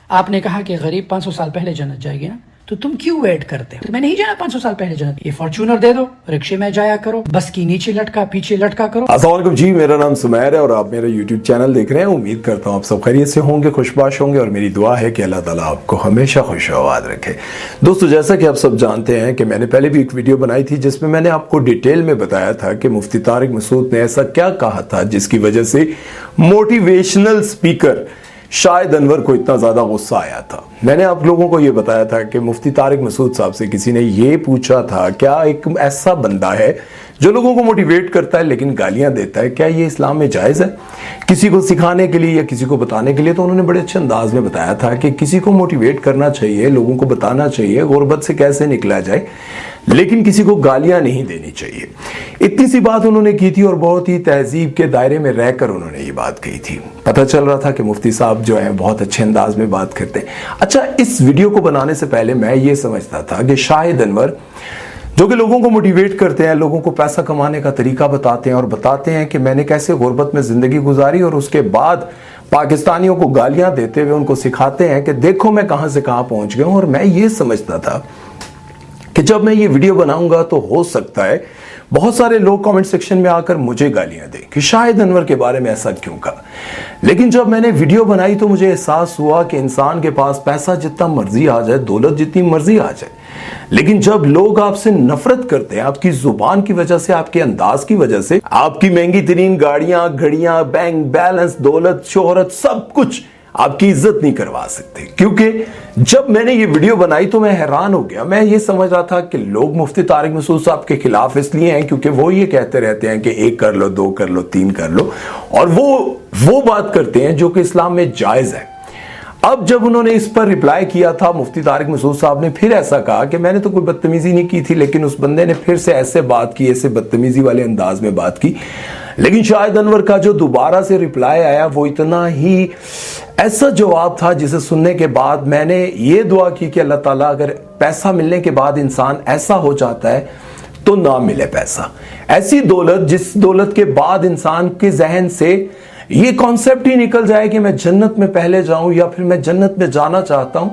آپ نے کہا کہ غریب 500 سال پہلے جنت جائے گی نا، تو تم کیوں ویٹ کرتے ہو؟ میں نہیں جانا 500 سال پہلے جنت، یہ فارچونر دے دو، رکشے میں جایا کرو، بس کی نیچے لٹکا پیچھے لٹکا کرو۔ السلام علیکم جی، میرا نام سمیر ہے اور آپ میرا یوٹیوب چینل دیکھ رہے ہیں۔ امید کرتا ہوں آپ سب خیریت سے ہوں گے، خوشباش ہوں گے، اور میری دعا ہے کہ اللہ تعالیٰ آپ کو ہمیشہ خوش و آباد رکھے۔ دوستو، جیسا کہ آپ سب جانتے ہیں کہ میں نے پہلے بھی ایک ویڈیو بنائی تھی جس میں نے آپ کو ڈیٹیل میں بتایا تھا کہ مفتی طارق مسعود نے ایسا کیا کہا تھا جس کی وجہ سے موٹیویشنل سپیکر شاہد انور کو اتنا زیادہ غصہ آیا تھا۔ میں نے آپ لوگوں کو یہ بتایا تھا کہ مفتی طارق مسعود صاحب سے کسی نے یہ پوچھا تھا، کیا ایک ایسا بندہ ہے جو لوگوں کو موٹیویٹ کرتا ہے لیکن گالیاں دیتا ہے، کیا یہ اسلام میں جائز ہے کسی کو سکھانے کے لیے یا کسی کو بتانے کے لیے؟ تو انہوں نے بڑے اچھے انداز میں بتایا تھا کہ کسی کو موٹیویٹ کرنا چاہیے، لوگوں کو بتانا چاہیے غربت سے کیسے نکلا جائے، لیکن کسی کو گالیاں نہیں دینی چاہیے۔ اتنی سی بات انہوں نے کی تھی اور بہت ہی تہذیب کے دائرے میں رہ کر انہوں نے یہ بات کہی تھی۔ پتہ چل رہا تھا کہ مفتی صاحب جو ہیں بہت اچھے انداز میں بات کرتے ہیں۔ اچھا، اس ویڈیو کو بنانے سے پہلے میں یہ سمجھتا تھا کہ شاہد انور جو کہ لوگوں کو موٹیویٹ کرتے ہیں، لوگوں کو پیسہ کمانے کا طریقہ بتاتے ہیں اور بتاتے ہیں کہ میں نے کیسے غربت میں زندگی گزاری، اور اس کے بعد پاکستانیوں کو گالیاں دیتے ہوئے ان کو سکھاتے ہیں کہ دیکھو میں کہاں سے کہاں پہنچ گیا ہوں۔ اور میں یہ سمجھتا تھا کہ جب میں یہ ویڈیو بناؤں گا تو ہو سکتا ہے بہت سارے لوگ کامنٹ سیکشن میں آ کر مجھے گالیاں دیں کہ شاہد انور کے بارے میں ایسا کیوں کہا۔ لیکن جب میں نے ویڈیو بنائی تو مجھے احساس ہوا کہ انسان کے پاس پیسہ جتنا مرضی آ جائے، دولت جتنی مرضی آ جائے، لیکن جب لوگ آپ سے نفرت کرتے ہیں آپ کی زبان کی وجہ سے، آپ کے انداز کی وجہ سے، آپ کی مہنگی ترین گاڑیاں، گھڑیاں، بینک بیلنس، دولت، شہرت، سب کچھ آپ کی عزت نہیں کروا سکتے۔ کیونکہ جب میں نے یہ ویڈیو بنائی تو میں حیران ہو گیا۔ میں یہ سمجھ رہا تھا کہ لوگ مفتی طارق مسعود صاحب کے خلاف اس لیے ہیں کیونکہ وہ یہ کہتے رہتے ہیں کہ 1 کر لو، 2 کر لو، 3 کر لو، اور وہ بات کرتے ہیں جو کہ اسلام میں جائز ہے۔ اب جب انہوں نے اس پر ریپلائی کیا تھا، مفتی طارق مسعود صاحب نے پھر ایسا کہا کہ میں نے تو کوئی بدتمیزی نہیں کی تھی، لیکن اس بندے نے پھر سے ایسے بات کی، ایسے بدتمیزی والے انداز میں بات کی۔ لیکن شاہد انور کا جو دوبارہ سے ریپلائی آیا وہ اتنا ہی ایسا جواب تھا جسے سننے کے بعد میں نے یہ دعا کی کہ اللہ تعالیٰ اگر پیسہ ملنے کے بعد انسان ایسا ہو جاتا ہے تو نہ ملے پیسہ، ایسی دولت جس دولت کے بعد انسان کے ذہن سے یہ کانسیپٹ ہی نکل جائے کہ میں جنت میں پہلے جاؤں یا پھر میں جنت میں جانا چاہتا ہوں۔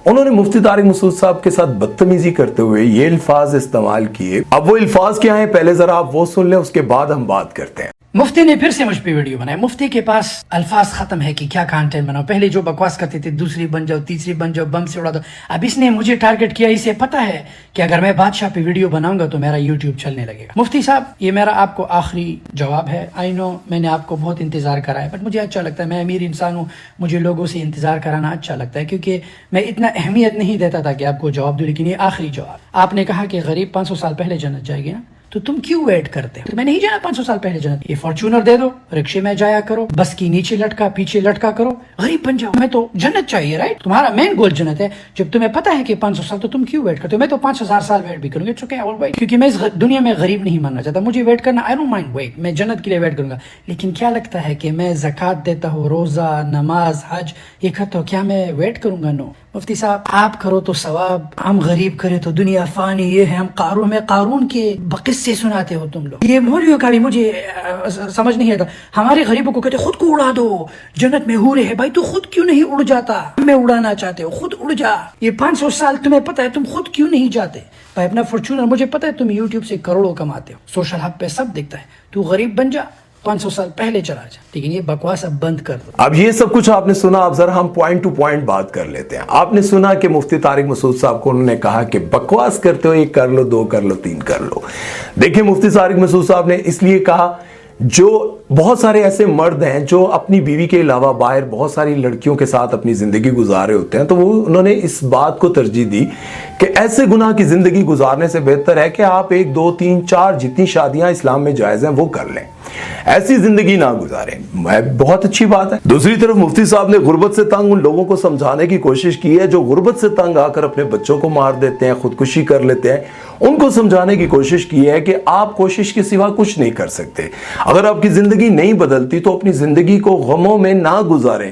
انہوں نے مفتی طارق مسعود صاحب کے ساتھ بدتمیزی کرتے ہوئے یہ الفاظ استعمال کیے۔ اب وہ الفاظ کیا ہیں پہلے ذرا آپ وہ سن لیں، اس کے بعد ہم بات کرتے ہیں۔ مفتی نے پھر سے مجھ پہ ویڈیو بنایا۔ مفتی کے پاس الفاظ ختم ہے کہ کیا کانٹینٹ بناؤ۔ پہلے جو بکواس کرتے تھے، دوسری بن جاؤ، تیسری بن جاؤ، بم سے اڑا دو۔ اب اس نے مجھے ٹارگٹ کیا، اسے پتا ہے کہ اگر میں بادشاہ پہ ویڈیو بناؤں گا تو میرا یوٹیوب چلنے لگے گا۔ مفتی صاحب، یہ میرا آپ کو آخری جواب ہے۔ آئی نو میں نے آپ کو بہت انتظار کرا ہے، بٹ مجھے اچھا لگتا ہے، میں امیر انسان ہوں، مجھے لوگوں سے انتظار کرانا اچھا لگتا ہے کیونکہ میں اتنا اہمیت نہیں دیتا تھا کہ آپ کو جواب دوں، لیکن یہ آخری جواب۔ آپ نے کہا کہ غریب 500 سال پہلے جنت جائے گی نا، تو تم کیوں ویٹ کرتے ہو؟ میں نہیں جانا 500 سال پہلے جنت، یہ فارچونر دے دو، رکشے میں جایا کرو، بس کی نیچے لٹکا پیچھے لٹکا کرو، غریب بن جاؤ۔ میں تو جنت چاہیے، رائٹ؟ تمہارا مین گول جنت ہے۔ جب تمہیں پتا ہے کہ 500 سال، تو تم کیوں ویٹ کرتے ہو؟ میں تو 5000 سال ویٹ بھی کروں گا، کیونکہ میں اس دنیا میں غریب نہیں ماننا چاہتا۔ مجھے ویٹ کرنا، آئی ڈونٹ مائنڈ ویٹ، میں جنت کے لیے ویٹ کروں گا۔ لیکن کیا لگتا ہے کہ میں زکوٰۃ دیتا ہوں، روزہ، نماز، حج یہ کرتا ہوں، کیا میں ویٹ کروں گا؟ نو۔ مفتی صاحب، آپ کرو تو ثواب، ہم غریب کرے تو دنیا فانی، یہ ہے ہم قارون کے قصے سناتے ہو تم لوگ۔ یہ مولویوں کا بھی مجھے سمجھ نہیں آتا۔ ہمارے غریبوں کو کہتے خود کو اڑا دو، جنت میں حوریں ہے۔ بھائی تو خود کیوں نہیں اڑ جاتا؟ ہمیں اڑانا چاہتے ہو، خود اڑ جا۔ یہ 500 سال تمہیں پتا ہے، تم خود کیوں نہیں جاتے؟ بھائی اپنا فارچونر، مجھے پتا ہے تم یوٹیوب سے کروڑوں کماتے ہو، سوشل ہب پہ سب دکھتا ہے، تو غریب بن جا، 500 سال پہلے چلا جا، لیکن یہ بکواس اب بند کر دو۔ اب یہ سب کچھ آپ نے سنا، اب ذرا ہم پوائنٹ ٹو پوائنٹ بات کر لیتے ہیں۔ آپ نے سنا کہ مفتی طارق مسعود صاحب کو انہوں نے کہا کہ بکواس کرتے ہو، 1 کر لو، 2 کر لو، 3 کر لو۔ دیکھیں، مفتی طارق مسعود صاحب نے اس لیے کہا، جو بہت سارے ایسے مرد ہیں جو اپنی بیوی کے علاوہ باہر بہت ساری لڑکیوں کے ساتھ اپنی زندگی گزارے ہوتے ہیں، تو انہوں نے اس بات کو ترجیح دی کہ ایسے گناہ کی زندگی گزارنے سے بہتر ہے کہ آپ 1 2 3 4 جتنی شادیاں اسلام میں جائز ہیں وہ کر لیں، ایسی زندگی نہ گزاریں۔ بہت اچھی بات ہے۔ دوسری طرف مفتی صاحب نے غربت سے تنگ ان لوگوں کو سمجھانے کی کوشش کی ہے جو غربت سے تنگ آ کر اپنے بچوں کو مار دیتے ہیں، خودکشی کر لیتے ہیں۔ ان کو سمجھانے کی کوشش کی ہے کہ آپ کوشش کے سوا کچھ نہیں کر سکتے۔ اگر آپ کی زندگی نہیں بدلتی تو اپنی زندگی کو غموں میں نہ گزاریں،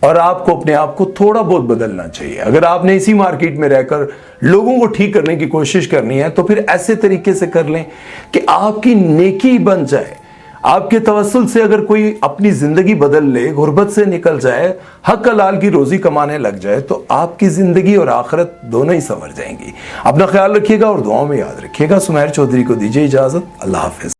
اور آپ کو اپنے آپ کو تھوڑا بہت بدلنا چاہیے. اگر آپ نے اسی مارکیٹ میں رہ کر لوگوں کو ٹھیک کرنے کی کوشش کرنی ہے تو پھر ایسے طریقے سے کر لیں کہ آپ کی نیکی بن جائے. آپ کے توسل سے اگر کوئی اپنی زندگی بدل لے, غربت سے نکل جائے, حق حلال کی روزی کمانے لگ جائے, تو آپ کی زندگی اور آخرت دونوں ہی سنور جائیں گی. اپنا خیال رکھیے گا اور دعاؤں میں یاد رکھیے گا. سمیر چودھری کو دیجیے اجازت. اللہ حافظ.